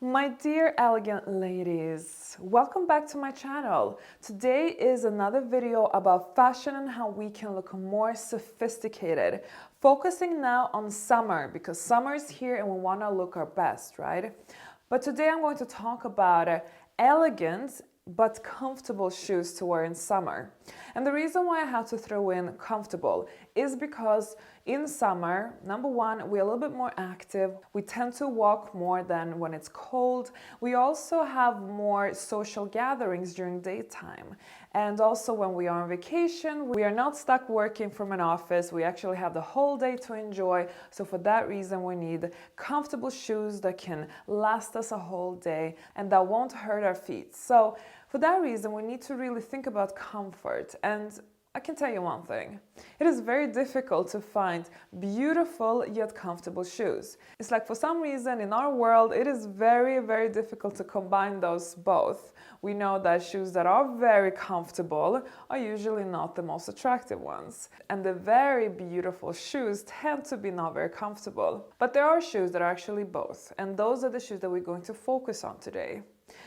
My dear elegant ladies, welcome back to my channel. Today is another video about fashion and how we can look more sophisticated. Focusing now on summer because summer is here and we want to look our best, right? But today I'm going to talk about elegant but comfortable shoes to wear in summer. And the reason why I have to throw in comfortable is because in summer, number one, we're a little bit more active. We tend to walk more than when it's cold. We also have more social gatherings during daytime. And also when we are on vacation, we are not stuck working from an office. We actually have the whole day to enjoy. So for that reason, we need comfortable shoes that can last us a whole day and that won't hurt our feet. So for that reason, we need to really think about comfort. And I can tell you one thing, it is very difficult to find beautiful yet comfortable shoes. It's like for some reason in our world, it is very, very difficult to combine those both. We know that shoes that are very comfortable are usually not the most attractive ones. And the very beautiful shoes tend to be not very comfortable. But there are shoes that are actually both. And those are the shoes that we're going to focus on today.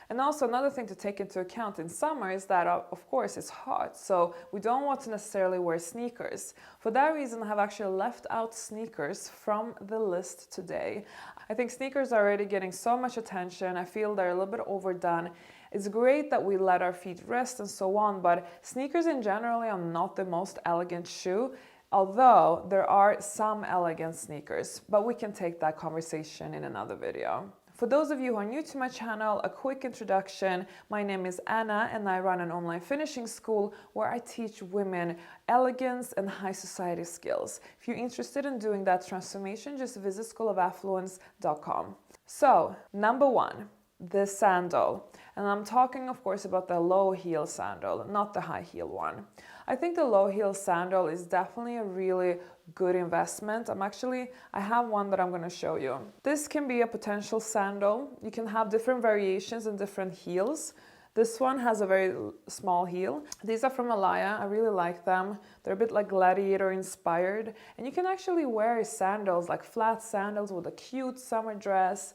And also another thing to take into account in summer is that of course it's hot, so we don't want to necessarily wear sneakers. For that reason, I have actually left out sneakers from the list today. I think sneakers are already getting so much attention. I feel they're a little bit overdone. It's great that we let our feet rest and so on, but sneakers in general are not the most elegant shoe. Although there are some elegant sneakers, but we can take that conversation in another video. For those of you who are new to my channel, a quick introduction. My name is Anna and I run an online finishing school where I teach women elegance and high society skills. If you're interested in doing that transformation, just visit schoolofaffluence.com. So, number one, the sandal. And I'm talking, of course, about the low heel sandal, not the high heel one. I think the low heel sandal is definitely a really good investment. I have one that I'm going to show you. This can be a potential sandal. You can have different variations and different heels. This one has a very small heel. These are from Alaya. I really like them. They're a bit like gladiator inspired. And you can actually wear sandals, like flat sandals with a cute summer dress,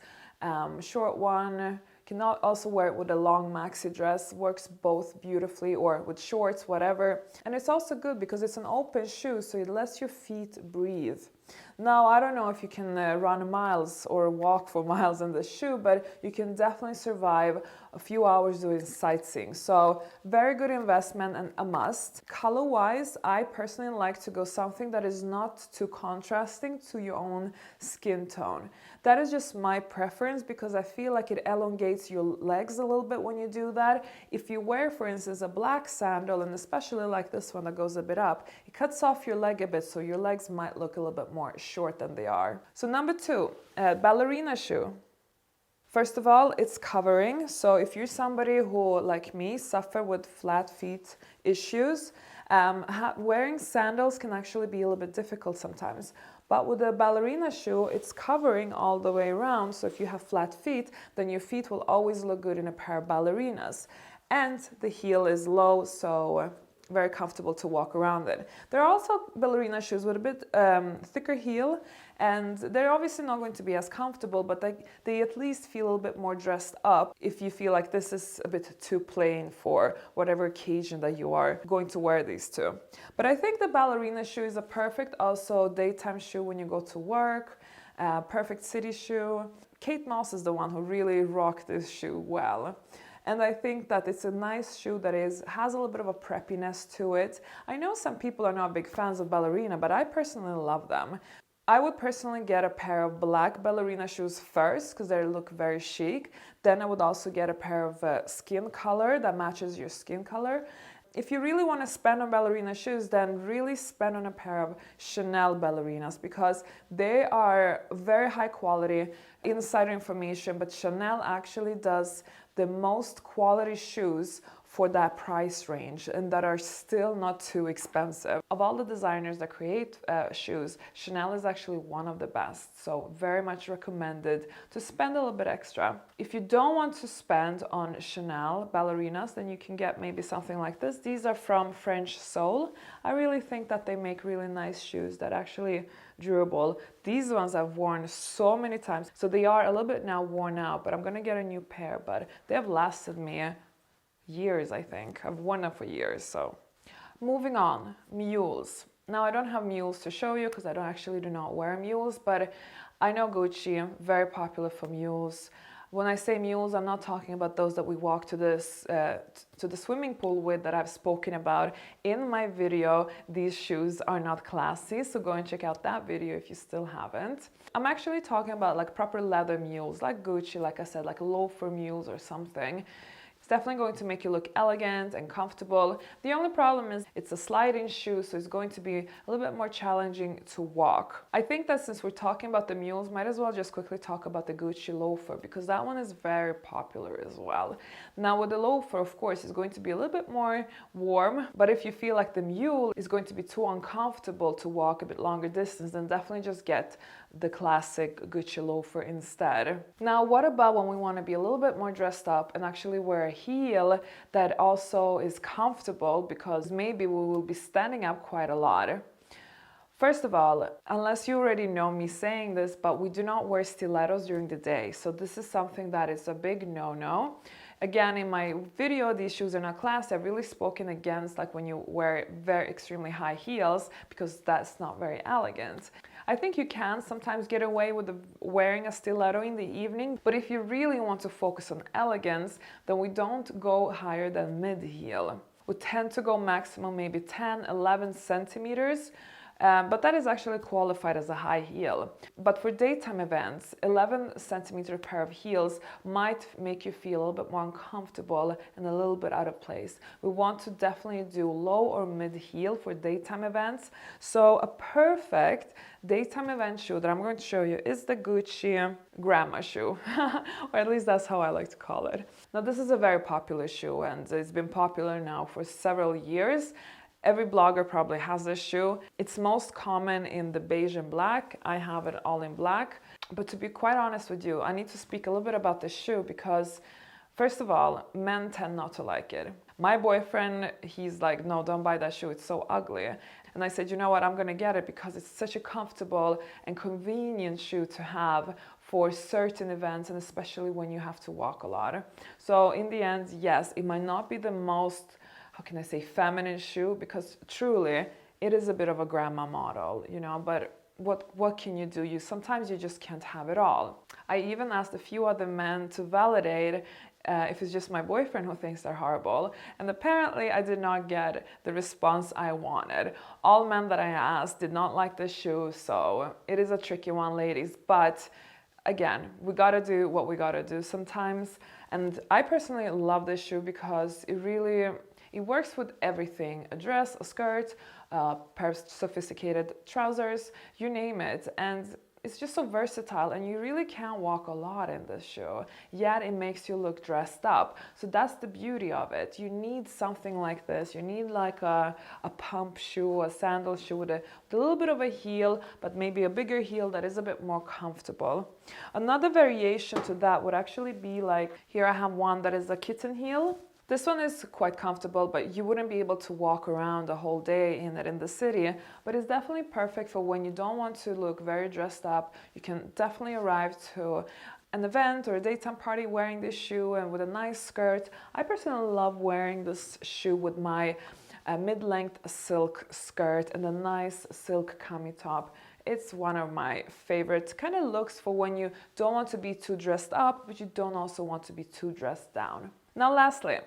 short one. You can also wear it with a long maxi dress, works both beautifully, or with shorts, whatever. And it's also good because it's an open shoe, so it lets your feet breathe. Now, I don't know if you can run miles or walk for miles in this shoe, but you can definitely survive a few hours doing sightseeing. So very good investment and a must. Color-wise, I personally like to go something that is not too contrasting to your own skin tone. That is just my preference because I feel like it elongates your legs a little bit when you do that. If you wear, for instance, a black sandal, and especially like this one that goes a bit up, it cuts off your leg a bit, so your legs might look a little bit more short than they are. So number two, ballerina shoe. First of all, it's covering. So if you're somebody who, like me, suffer with flat feet issues, wearing sandals can actually be a little bit difficult sometimes. But with a ballerina shoe, it's covering all the way around. So if you have flat feet, then your feet will always look good in a pair of ballerinas. And the heel is low, so very comfortable to walk around in. There are also ballerina shoes with a bit thicker heel, and they're obviously not going to be as comfortable, but they at least feel a little bit more dressed up if you feel like this is a bit too plain for whatever occasion that you are going to wear these to. But I think the ballerina shoe is a perfect also daytime shoe when you go to work, perfect city shoe. Kate Moss is the one who really rocked this shoe well. And I think that it's a nice shoe that has a little bit of a preppiness to it. I know some people are not big fans of ballerina, but I personally love them. I would personally get a pair of black ballerina shoes first because they look very chic. Then I would also get a pair of skin color that matches your skin color. If you really want to spend on ballerina shoes, then really spend on a pair of Chanel ballerinas because they are very high quality, insider information, but Chanel actually does the most quality shoes for that price range and that are still not too expensive. Of all the designers that create shoes, Chanel is actually one of the best. So very much recommended to spend a little bit extra. If you don't want to spend on Chanel Ballerinas, then you can get maybe something like this. These are from French Sole. I really think that they make really nice shoes that actually durable. These ones I've worn so many times, so they are a little bit now worn out, but I'm gonna get a new pair. But they have lasted me years, I think. I've worn them for years. So moving on, Mules. Now I don't have Mules to show you because I don't actually do not wear Mules, but I know Gucci, very popular for Mules. When I say Mules, I'm not talking about those that we walk to the swimming pool with that I've spoken about in my video. These shoes are not classy, so go and check out that video if you still haven't. I'm actually talking about like proper leather mules, like Gucci, like I said, like loafer mules or something. It's definitely going to make you look elegant and comfortable. The only problem is it's a sliding shoe, so it's going to be a little bit more challenging to walk. I think that since we're talking about the mules, might as well just quickly talk about the Gucci loafer, because that one is very popular as well. Now with the loafer, of course, it's going to be a little bit more warm, but if you feel like the mule is going to be too uncomfortable to walk a bit longer distance, then definitely just get the classic Gucci loafer instead. Now, what about when we want to be a little bit more dressed up and actually wear a heel that also is comfortable, because maybe we will be standing up quite a lot? First of all, unless you already know me saying this, but we do not wear stilettos during the day. So this is something that is a big no-no. Again, in my video, these shoes are not classy. I've really spoken against like when you wear very extremely high heels, because that's not very elegant. I think you can sometimes get away with wearing a stiletto in the evening, but if you really want to focus on elegance, then we don't go higher than mid-heel. We tend to go maximum maybe 10, 11 centimeters. But that is actually qualified as a high heel. But for daytime events, 11 centimeter pair of heels might make you feel a little bit more uncomfortable and a little bit out of place. We want to definitely do low or mid heel for daytime events. So a perfect daytime event shoe that I'm going to show you is the Gucci grandma shoe, or at least that's how I like to call it. Now this is a very popular shoe, and it's been popular now for several years. Every blogger probably has this shoe. It's most common in the beige and black. I have it all in black. But to be quite honest with you, I need to speak a little bit about this shoe because, first of all, men tend not to like it. My boyfriend, he's like, no, don't buy that shoe, it's so ugly. And I said, you know what, I'm gonna get it because it's such a comfortable and convenient shoe to have for certain events, and especially when you have to walk a lot. So in the end, yes, it might not be the most, how can I say, feminine shoe, because truly it is a bit of a grandma model, you know, but what can you do? Sometimes you just can't have it all. I even asked a few other men to validate if it's just my boyfriend who thinks they're horrible, and apparently I did not get the response I wanted. All men that I asked did not like the shoe, so it is a tricky one, ladies, but again, we gotta do what we gotta do sometimes. And I personally love this shoe because it works with everything: a dress, a skirt, pair of sophisticated trousers, you name it. And it's just so versatile, and you really can walk a lot in this shoe, yet it makes you look dressed up. So that's the beauty of it. You need something like this. You need like a pump shoe, a sandal shoe with a little bit of a heel, but maybe a bigger heel that is a bit more comfortable. Another variation to that would actually be like, here I have one that is a kitten heel. This one is quite comfortable, but you wouldn't be able to walk around a whole day in it in the city. But it's definitely perfect for when you don't want to look very dressed up. You can definitely arrive to an event or a daytime party wearing this shoe and with a nice skirt. I personally love wearing this shoe with my mid-length silk skirt and a nice silk cami top. It's one of my favorite kind of looks for when you don't want to be too dressed up, but you don't also want to be too dressed down. Now lastly,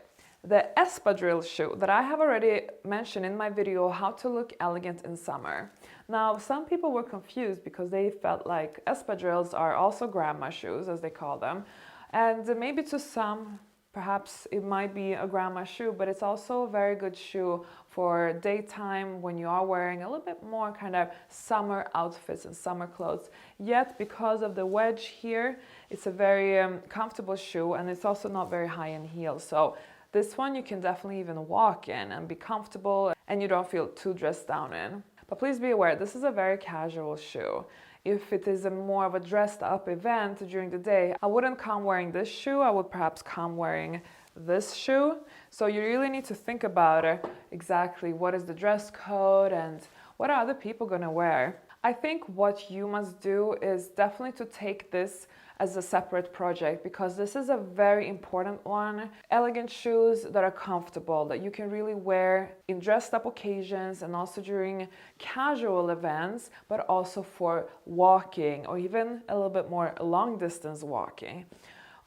the Espadrilles shoe that I have already mentioned in my video, how to look elegant in summer. Now, some people were confused because they felt like Espadrilles are also grandma shoes, as they call them. And maybe to some, perhaps it might be a grandma shoe, but it's also a very good shoe for daytime when you are wearing a little bit more kind of summer outfits and summer clothes. Yet, because of the wedge here, it's a very comfortable shoe, and it's also not very high in heels. So This one you can definitely even walk in and be comfortable and you don't feel too dressed down in. But please be aware, this is a very casual shoe. If it is a more of a dressed up event during the day, I wouldn't come wearing this shoe. I would perhaps come wearing this shoe. So you really need to think about exactly what is the dress code and what are other people gonna wear. I think what you must do is definitely to take this as a separate project, because this is a very important one. Elegant shoes that are comfortable, that you can really wear in dressed up occasions and also during casual events, but also for walking or even a little bit more long distance walking.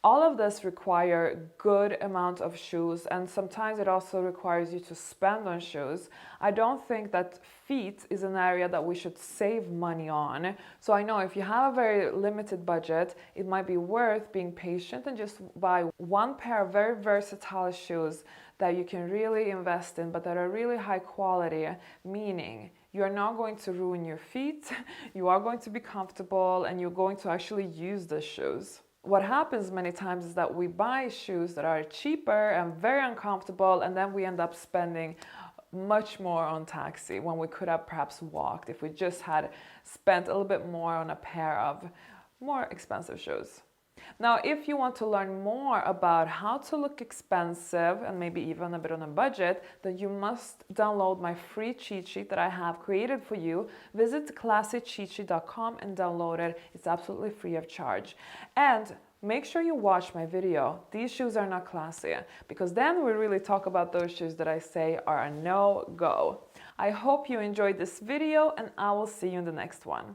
All of this require good amount of shoes, and sometimes it also requires you to spend on shoes. I don't think that feet is an area that we should save money on. So I know if you have a very limited budget, it might be worth being patient and just buy one pair of very versatile shoes that you can really invest in, but that are really high quality, meaning you're not going to ruin your feet, you are going to be comfortable, and you're going to actually use the shoes. What happens many times is that we buy shoes that are cheaper and very uncomfortable, and then we end up spending much more on taxi when we could have perhaps walked if we just had spent a little bit more on a pair of more expensive shoes. Now, if you want to learn more about how to look expensive and maybe even a bit on a budget, then you must download my free cheat sheet that I have created for you. Visit classycheatsheet.com and download it. It's absolutely free of charge. And make sure you watch my video. These shoes are not classy, because then we really talk about those shoes that I say are a no-go. I hope you enjoyed this video, and I will see you in the next one.